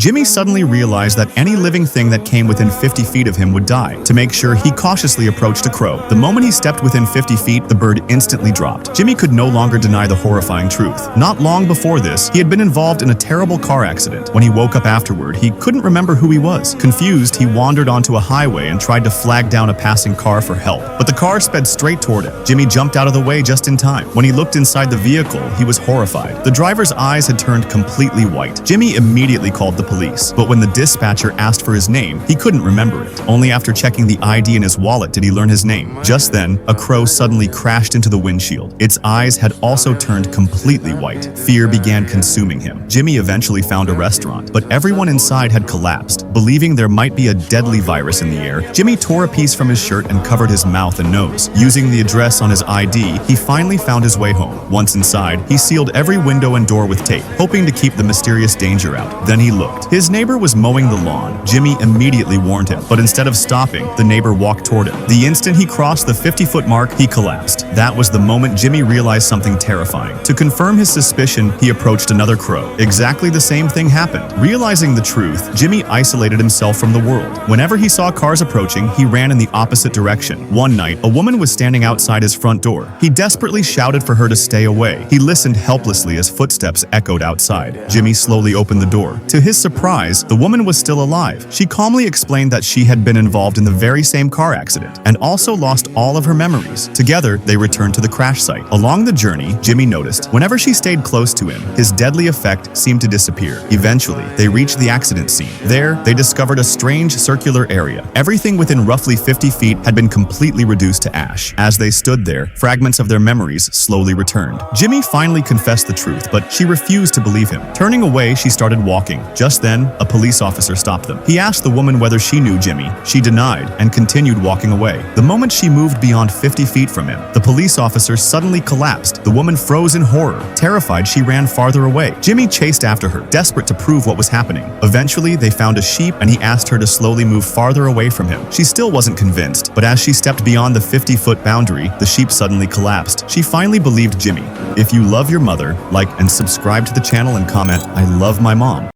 Jimmy suddenly realized that any living thing that came within 50 feet of him would die. To make sure, he cautiously approached a crow. The moment he stepped within 50 feet, the bird instantly dropped. Jimmy could no longer deny the horrifying truth. Not long before this, he had been involved in a terrible car accident. When he woke up afterward, he couldn't remember who he was. Confused, he wandered onto a highway and tried to flag down a passing car for help. But the car sped straight toward him. Jimmy jumped out of the way just in time. When he looked inside the vehicle, he was horrified. The driver's eyes had turned completely white. Jimmy immediately called the police, but when the dispatcher asked for his name, he couldn't remember it. Only after checking the ID in his wallet did he learn his name. Just then, a crow suddenly crashed into the windshield. Its eyes had also turned completely white. Fear began consuming him. Jimmy eventually found a restaurant, but everyone inside had collapsed. Believing there might be a deadly virus in the air, Jimmy tore a piece from his shirt and covered his mouth and nose. Using the address on his ID, he finally found his way home. Once inside, he sealed every window and door with tape, hoping to keep the mysterious danger out. Then he looked. His neighbor was mowing the lawn. Jimmy immediately warned him, but instead of stopping, the neighbor walked toward him. The instant he crossed the 50-foot mark, he collapsed. That was the moment Jimmy realized something terrifying. To confirm his suspicion, he approached another crow. Exactly the same thing happened. Realizing the truth, Jimmy isolated himself from the world. Whenever he saw cars approaching, he ran in the opposite direction. One night, a woman was standing outside his front door. He desperately shouted for her to stay away. He listened helplessly as footsteps echoed outside. Jimmy slowly opened the door. To his surprise, the woman was still alive. She calmly explained that she had been involved in the very same car accident and also lost all of her memories. Together, they returned to the crash site. Along the journey, Jimmy noticed whenever she stayed close to him, his deadly effect seemed to disappear. Eventually, they reached the accident scene. There, they discovered a strange circular area. Everything within roughly 50 feet had been completely reduced to ash. As they stood there, fragments of their memories slowly returned. Jimmy finally confessed the truth, but she refused to believe him. Turning away, she started walking. Just then, a police officer stopped them. He asked the woman whether she knew Jimmy. She denied and continued walking away. The moment she moved beyond 50 feet from him, the police officer suddenly collapsed. The woman froze in horror. Terrified, she ran farther away. Jimmy chased after her, desperate to prove what was happening. Eventually, they found a sheep and he asked her to slowly move farther away from him. She still wasn't convinced, but as she stepped beyond the 50-foot boundary, the sheep suddenly collapsed. She finally believed Jimmy. If you love your mother, like and subscribe to the channel and comment, "I love my mom."